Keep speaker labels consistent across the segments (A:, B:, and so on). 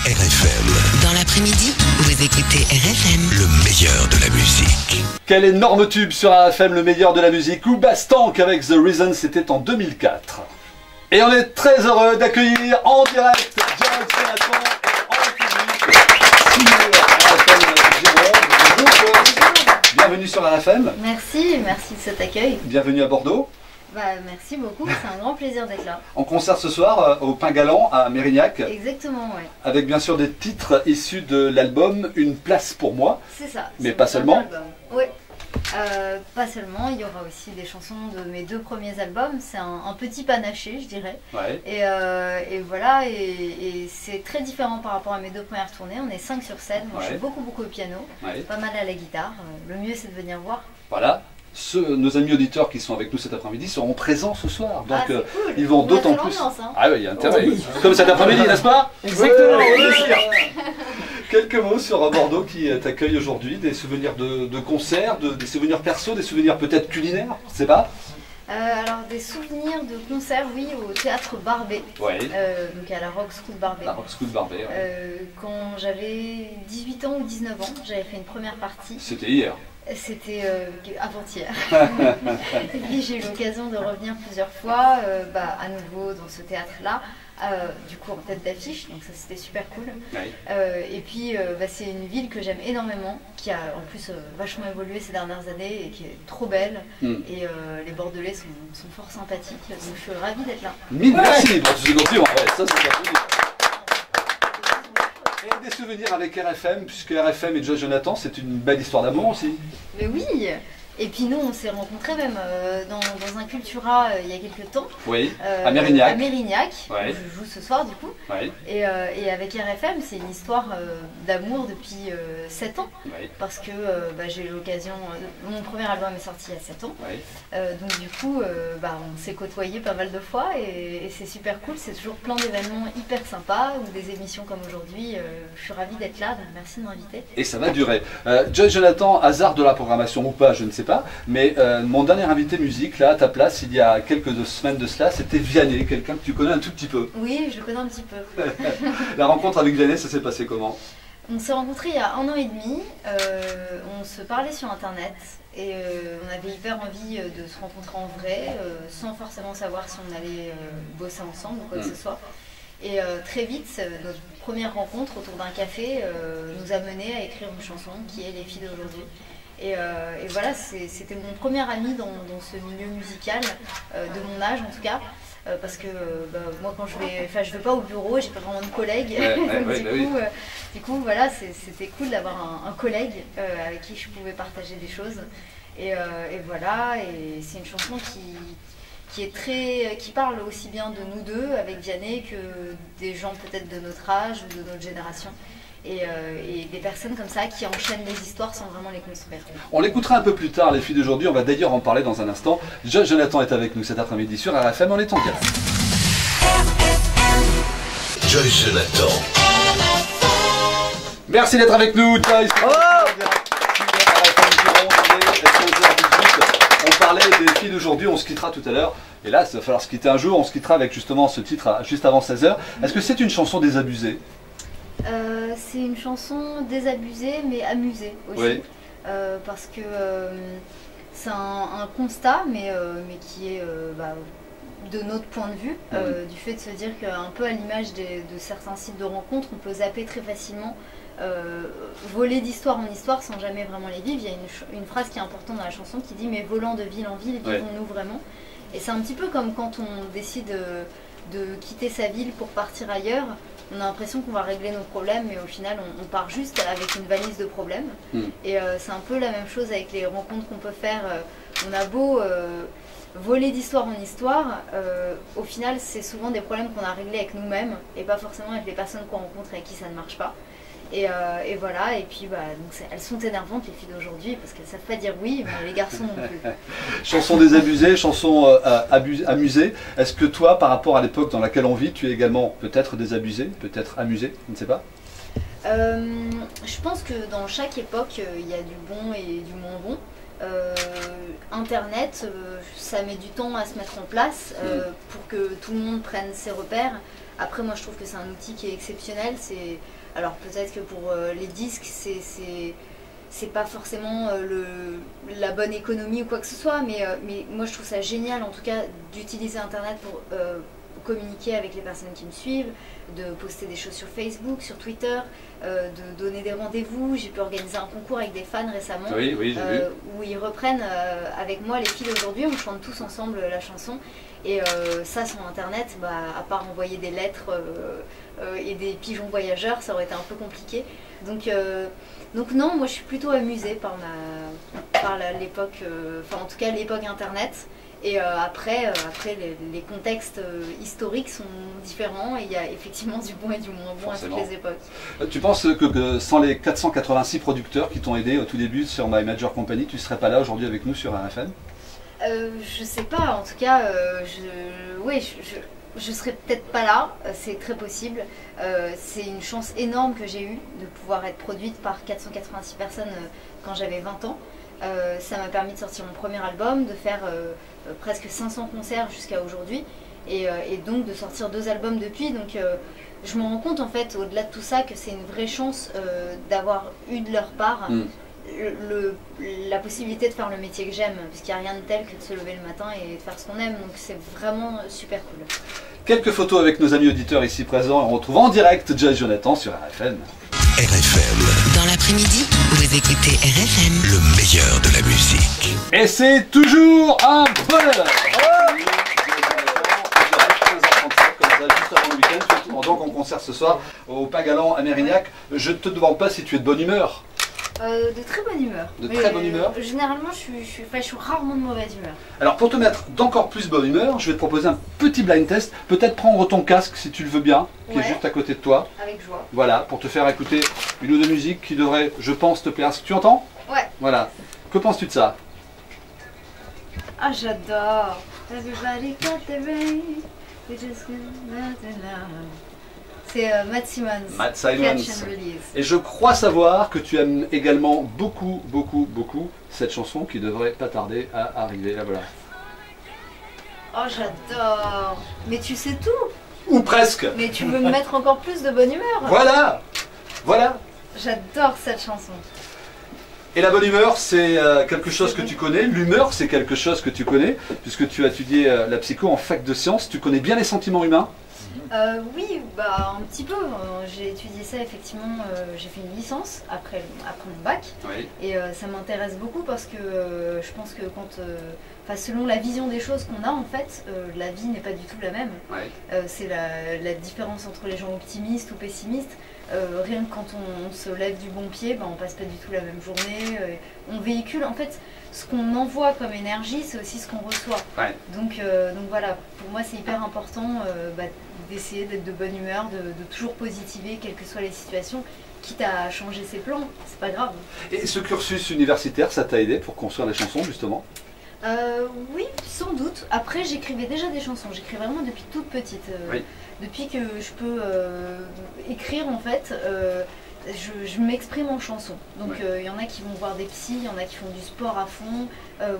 A: RFM.
B: Dans l'après-midi, vous écoutez RFM.
A: Le meilleur de la musique.
C: Quel énorme tube sur RFM, le meilleur de la musique, ou Bastank avec The Reason, c'était en 2004. Et on est très heureux d'accueillir en direct Joyce Jonathan en public. Bienvenue sur RFM.
D: Merci de cet accueil.
C: Bienvenue à Bordeaux.
D: Merci beaucoup, c'est un grand plaisir d'être là.
C: En concert ce soir au Pain Galant à Mérignac.
D: Exactement, ouais.
C: Avec bien sûr des titres issus de l'album Une place pour moi.
D: C'est ça.
C: Mais pas seulement.
D: Oui. Pas seulement, il y aura aussi des chansons de mes deux premiers albums. C'est un petit panaché, je dirais.
C: Ouais.
D: Et voilà, et c'est très différent par rapport à mes deux premières tournées. On est 5 sur scène, moi je joue beaucoup au piano, pas mal à la guitare. Le mieux c'est de venir voir.
C: Voilà. Nos amis auditeurs qui sont avec nous cet après-midi seront présents ce soir, donc
D: cool.
C: ils vont d'autant plus.
D: Hein.
C: Ah oui, il y a intérêt. Comme cet après-midi, n'est-ce pas?
D: Exactement.
C: Quelques mots sur Bordeaux qui t'accueille aujourd'hui, des souvenirs de concerts, des souvenirs perso, des souvenirs peut-être culinaires, je sais pas.
D: Alors des souvenirs de concerts, oui, au théâtre Barbet, donc à la Rock School Barbet.
C: La Rock School Barbet,
D: quand j'avais 18 ans ou 19 ans, j'avais fait une première partie.
C: C'était hier.
D: C'était avant-hier. Et puis j'ai eu l'occasion de revenir plusieurs fois, à nouveau dans ce théâtre-là, du coup en tête d'affiche, donc ça c'était super cool. Et puis c'est une ville que j'aime énormément, qui a en plus vachement évolué ces dernières années et qui est trop belle. Et les Bordelais sont fort sympathiques, donc je suis ravie d'être là.
C: Mille merci pour tous ces compliments, ça c'est pas cool. Et des souvenirs avec RFM, puisque RFM et Joyce Jonathan, c'est une belle histoire d'amour aussi.
D: Mais oui. Et puis nous, on s'est rencontrés même dans un Cultura il y a quelques temps.
C: Oui, à Mérignac.
D: À Mérignac, où je joue ce soir du coup. Et avec RFM, c'est une histoire d'amour depuis 7 ans. Parce que j'ai eu l'occasion, mon premier album est sorti il y a 7 ans. Donc du coup, on s'est côtoyés pas mal de fois et c'est super cool. C'est toujours plein d'événements hyper sympas ou des émissions comme aujourd'hui. Je suis ravie d'être là, donc merci de m'inviter.
C: Et ça va durer. Joyce Jonathan, hasard de la programmation ou pas, je ne sais pas, mais mon dernier invité musique, là, à ta place, il y a quelques semaines de cela, c'était Vianney, quelqu'un que tu connais un tout petit peu.
D: Oui, je le connais un petit peu.
C: La rencontre avec Vianney, ça s'est passé comment?
D: On s'est rencontrés il y a 1 an et demi, on se parlait sur internet et on avait hyper envie de se rencontrer en vrai, sans forcément savoir si on allait bosser ensemble ou quoi que ce soit. Et très vite, notre première rencontre autour d'un café nous a mené à écrire une chanson qui est Les filles d'aujourd'hui. Et voilà, c'était mon premier ami dans ce milieu musical, de mon âge en tout cas, parce que moi quand je vais pas au bureau, j'ai pas vraiment de collègues, du coup voilà, c'était cool d'avoir un collègue avec qui je pouvais partager des choses. Et voilà, et c'est une chanson qui parle aussi bien de nous deux avec Vianney que des gens peut-être de notre âge ou de notre génération. Et des personnes comme ça qui enchaînent les histoires sans vraiment les construire. On
C: l'écoutera un peu plus tard, les filles d'aujourd'hui, on va d'ailleurs en parler dans un instant. Joyce Jonathan est avec nous cet après-midi sur RFM, on est en direct.
A: Joyce Jonathan.
C: Merci d'être avec nous, Joyce. On parlait des filles d'aujourd'hui, on se quittera tout à l'heure. Et là, il va falloir se quitter un jour, on se quittera avec justement ce titre juste avant 16h. Est-ce que c'est une chanson désabusée?
D: C'est une chanson désabusée mais amusée aussi, parce que c'est un constat mais qui est de notre point de vue, du fait de se dire qu'un peu à l'image de certains sites de rencontres, on peut zapper très facilement, voler d'histoire en histoire sans jamais vraiment les vivre. Il y a une phrase qui est importante dans la chanson qui dit « mais volant de ville en ville, vivons-nous vraiment ?» Et c'est un petit peu comme quand on décide de quitter sa ville pour partir ailleurs. On a l'impression qu'on va régler nos problèmes, mais au final, on part juste avec une valise de problèmes. Et c'est un peu la même chose avec les rencontres qu'on peut faire. On a beau voler d'histoire en histoire, au final, c'est souvent des problèmes qu'on a réglés avec nous-mêmes et pas forcément avec les personnes qu'on rencontre avec qui ça ne marche pas. Et voilà, et puis donc elles sont énervantes les filles d'aujourd'hui parce qu'elles savent pas dire oui, mais les garçons non plus.
C: Chanson désabusée, chanson amusée. Est-ce que toi, par rapport à l'époque dans laquelle on vit, tu es également peut-être désabusée, peut-être amusée, je ne sais pas?
D: Je pense que dans chaque époque, il y a du bon et du moins bon. Internet, ça met du temps à se mettre en place pour que tout le monde prenne ses repères. Après, moi je trouve que c'est un outil qui est exceptionnel. Alors peut-être que pour les disques, c'est pas forcément la bonne économie ou quoi que ce soit, mais moi je trouve ça génial en tout cas d'utiliser Internet pour communiquer avec les personnes qui me suivent, de poster des choses sur Facebook, sur Twitter, de donner des rendez-vous. J'ai pu organiser un concours avec des fans récemment,
C: oui, j'ai vu.
D: Où ils reprennent avec moi les filles d'aujourd'hui, on chante tous ensemble la chanson. Et ça sur Internet, à part envoyer des lettres et des pigeons voyageurs, ça aurait été un peu compliqué. Donc non, moi je suis plutôt amusée par l'époque, en tout cas l'époque Internet. Et après les contextes historiques sont différents et il y a effectivement du bon et du moins bon à toutes les époques.
C: Tu penses que sans les 486 producteurs qui t'ont aidé au tout début sur My Major Company, tu ne serais pas là aujourd'hui avec nous sur RFM?
D: Je sais pas, en tout cas, je serais peut-être pas là, c'est très possible. C'est une chance énorme que j'ai eue de pouvoir être produite par 486 personnes quand j'avais 20 ans. Ça m'a permis de sortir mon premier album, de faire presque 500 concerts jusqu'à aujourd'hui et donc de sortir 2 albums depuis. Donc je me rends compte en fait, au-delà de tout ça, que c'est une vraie chance d'avoir eu de leur part la possibilité de faire le métier que j'aime, parce qu'il n'y a rien de tel que de se lever le matin et de faire ce qu'on aime, donc c'est vraiment super cool.
C: Quelques photos avec nos amis auditeurs ici présents, on retrouve en direct Joyce Jonathan sur RFM.
A: RFM,
B: Dans l'après-midi, vous écoutez RFM.
A: le meilleur de la musique.
C: Et c'est toujours un bonheur. Juste avant le week-end, tu es donc en concert ce soir au Pagalan à Mérignac. Je ne te demande pas si tu es de bonne humeur.
D: De très bonne humeur.
C: De très bonne humeur.
D: Généralement, je suis rarement de mauvaise humeur.
C: Alors pour te mettre d'encore plus bonne humeur, je vais te proposer un petit blind test. Peut-être prendre ton casque si tu le veux bien, qui est juste à côté de toi.
D: Avec joie.
C: Voilà, pour te faire écouter une ou deux musiques qui devraient, je pense, te plaire. Est-ce que tu entends?
D: Ouais.
C: Voilà. Que penses-tu de ça?
D: Ah, j'adore. Everybody got the rain. We just got the love. C'est Matt Simmons.
C: Matt Simmons.
D: Catch and Release.
C: Et je crois savoir que tu aimes également beaucoup cette chanson qui devrait pas tarder à arriver. Là voilà.
D: Oh, j'adore. Mais tu sais tout.
C: Ou presque.
D: Mais tu veux me mettre encore plus de bonne humeur.
C: Voilà. Voilà.
D: J'adore cette chanson.
C: Et la bonne humeur, c'est quelque chose que tu connais. L'humeur, c'est quelque chose que tu connais, puisque tu as étudié la psycho en fac de sciences. Tu connais bien les sentiments humains?
D: Oui, un petit peu. J'ai étudié ça effectivement. J'ai fait une licence après mon bac.
C: Oui.
D: Et ça m'intéresse beaucoup parce que je pense que selon la vision des choses qu'on a en fait, la vie n'est pas du tout la même.
C: Ouais.
D: C'est la différence entre les gens optimistes ou pessimistes. Rien que quand on se lève du bon pied, on passe pas du tout la même journée. On véhicule en fait ce qu'on envoie comme énergie, c'est aussi ce qu'on reçoit.
C: Ouais.
D: Donc voilà, pour moi c'est hyper important d'essayer d'être de bonne humeur, de toujours positiver quelles que soient les situations, quitte à changer ses plans, c'est pas grave.
C: Et ce cursus universitaire, ça t'a aidé pour construire les chansons justement?
D: Oui, sans doute. Après, j'écrivais déjà des chansons. J'écris vraiment depuis toute petite.
C: Oui.
D: Depuis que je peux écrire, en fait, je m'exprime en chanson. Donc, il y en a qui vont voir des psys, il y en a qui font du sport à fond.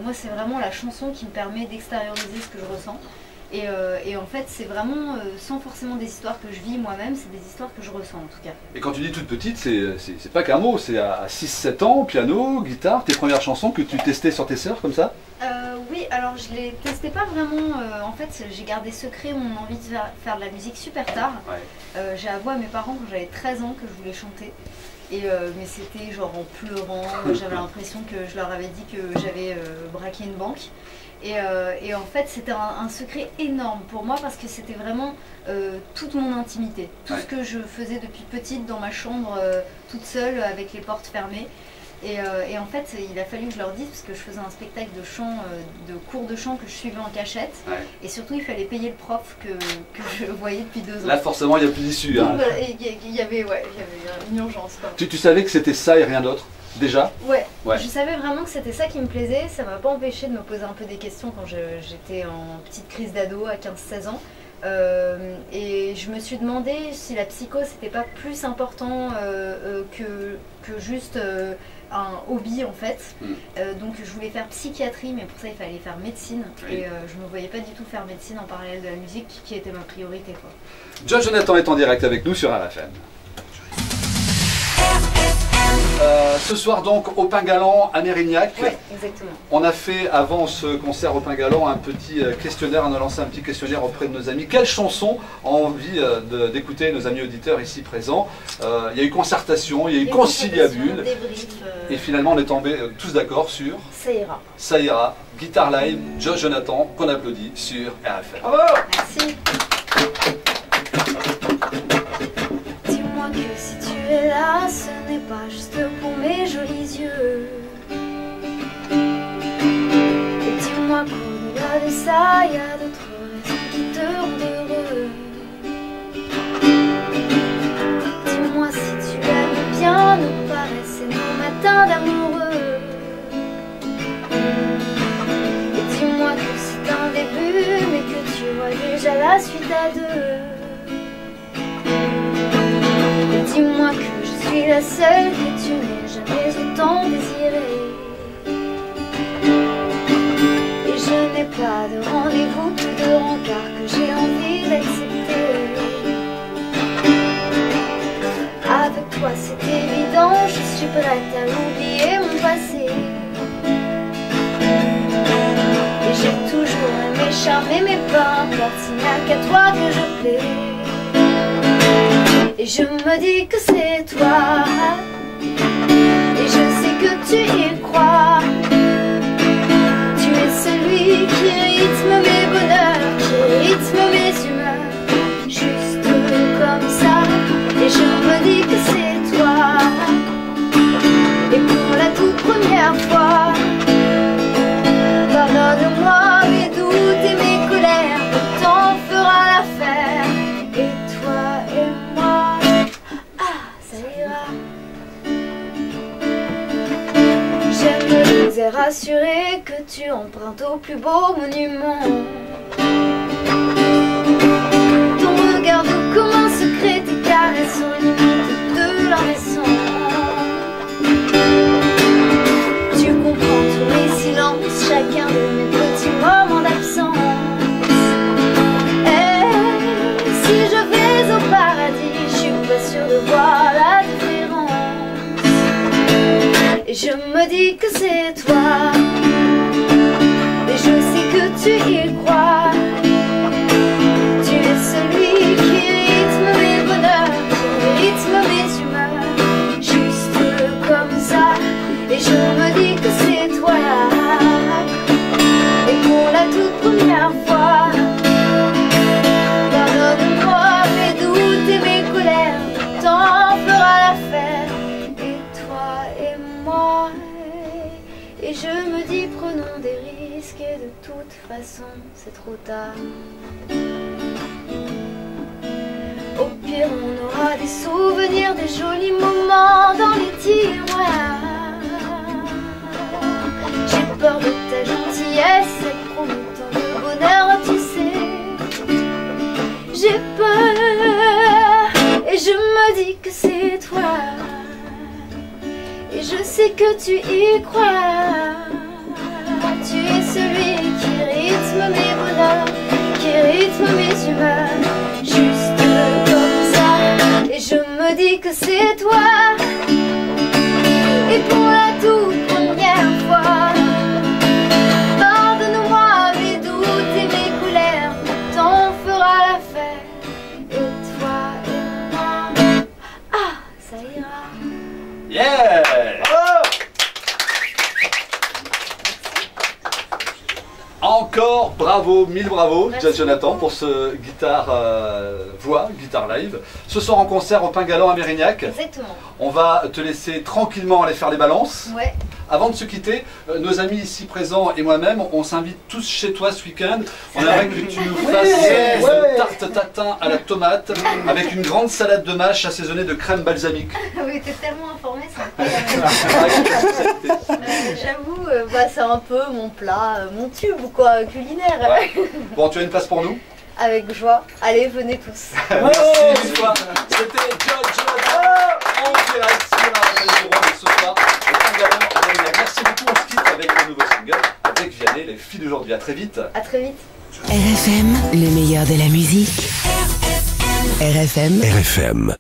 D: Moi, c'est vraiment la chanson qui me permet d'extérioriser ce que je ressens. Et en fait, c'est vraiment sans forcément des histoires que je vis moi-même, c'est des histoires que je ressens en tout cas.
C: Et quand tu dis toute petite, c'est pas qu'un mot, c'est à 6-7 ans, piano, guitare, tes premières chansons que tu testais sur tes sœurs comme ça?
D: Oui, alors je les testais pas vraiment. En fait, j'ai gardé secret mon envie de faire de la musique super tard.
C: Ouais.
D: J'ai avoué à mes parents quand j'avais 13 ans que je voulais chanter. Mais c'était genre en pleurant, j'avais l'impression que je leur avais dit que j'avais braqué une banque. Et en fait, c'était un secret énorme pour moi parce que c'était vraiment toute mon intimité. Tout ce que je faisais depuis petite dans ma chambre, toute seule, avec les portes fermées. Et en fait, il a fallu que je leur dise, parce que je faisais un spectacle de chant, de cours de chant que je suivais en cachette. Ouais. Et surtout, il fallait payer le prof que je voyais depuis 2 ans.
C: Là, forcément, il n'y a plus d'issue. Hein.
D: Il y avait une urgence.
C: Tu savais que c'était ça et rien d'autre? Déjà?
D: Ouais, je savais vraiment que c'était ça qui me plaisait. Ça m'a pas empêché de me poser un peu des questions quand j'étais en petite crise d'ado à 15-16 ans. Et je me suis demandé si la psycho c'était pas plus important que juste un hobby en fait. Donc je voulais faire psychiatrie, mais pour ça il fallait faire médecine.
C: Oui.
D: Et je ne me voyais pas du tout faire médecine en parallèle de la musique, qui était ma priorité, quoi.
C: John Jonathan est en direct avec nous sur RFM. Ce soir donc au Pain Galant à Mérignac.
D: Ouais, exactement.
C: On a fait avant ce concert au Pain Galant un petit questionnaire, on a lancé un petit questionnaire auprès de nos amis. Quelles chansons ont envie d'écouter nos amis auditeurs ici présents? Il y a eu concertation, il y a eu conciliabule. Et finalement on est tombés tous d'accord sur
D: Ça ira.
C: Ça ira, guitare live, Josh Jonathan, qu'on applaudit sur RFM.
D: Bravo! Merci. Dis-moi que si tu es là, ce n'est pas juste pour mes jolis yeux. Et dis-moi qu'au-delà de ça, il y a d'autres raisons qui te rendent heureux. Dis-moi si tu aimes bien nos paresses et nos matins d'amoureux. Et dis-moi que c'est un début, mais que tu vois déjà la suite à deux. Et dis-moi que je suis la seule que tu n'aies jamais autant désirée. Et je n'ai pas de rendez-vous, que de rencard que j'ai envie d'accepter. Avec toi c'est évident, je suis prête à oublier mon passé. Et j'ai toujours aimé charmer, mais peu importe, s'il n'y a qu'à toi que je plais. Et je me dis que c'est toi, et je sais que tu y crois. Tu es celui qui rythme mes bonheurs, qui rythme mes humeurs, juste comme ça. Et je me dis que c'est toi, et pour la toute première fois, pardonne-moi mes doutes et mes colères, le temps fera l'affaire. Et toi et moi, ça ira. J'aime vous rassurer que tu empruntes au plus beau monument. Ton regard doux comme un secret, tes caresses sont limites de l'indécent. Tu comprends tous mes silences, chacun de mes petits moments d'absence. Et si je vais au paradis, je suis pas sûre de voir la différence. Et je me dis que c'est toi, et je sais que tu y crois. Tu es celui qui rythme mes bonheurs, qui rythme mes humeurs, juste comme ça. Et je me dis que c'est toi, et pour la toute première fois, pardonne-moi mes doutes et mes colères, le temps fera l'affaire. Et toi et moi, et je me dis prenons des risques, et de toute façon c'est trop tard. Au pire on aura des souvenirs, des jolis moments dans les tiroirs. J'ai peur de ta gentillesse, elle promet tant de bonheur, tu sais. J'ai peur, et je me dis que c'est toi, et je sais que tu y crois. Tu es celui qui rythme mes bonheurs, qui rythme mes humeurs, juste comme ça. Et je me dis que c'est toi, et pour la toute première fois, pardonne-moi mes doutes et mes colères, le temps fera l'affaire. Et toi et moi, ça ira.
C: Yeah! Encore bravo, mille bravo,
D: Merci
C: Jonathan,
D: beaucoup.
C: pour ce guitare guitare live. Ce soir en concert au Pain Galant à Mérignac.
D: Exactement.
C: On va te laisser tranquillement aller faire les balances.
D: Ouais.
C: Avant de se quitter, nos amis ici présents et moi-même, on s'invite tous chez toi ce week-end. On aimerait que tu nous fasses une tarte tatin à la tomate avec une grande salade de mâche assaisonnée de crème balsamique.
D: Oui, t'es tellement informé, ça. J'avoue, c'est un peu mon plat, mon tube quoi, culinaire.
C: Ouais. Bon, tu as une place pour nous?
D: Avec joie. Allez, venez tous.
C: Merci une fois. C'était John Jonathan en direct. ce soir, Opin Galant. Merci beaucoup, on se quitte avec le nouveau single, avec Vianney, les filles d'aujourd'hui. À très vite.
D: À très vite.
B: RFM, le meilleur de la musique. RFM.
A: RFM.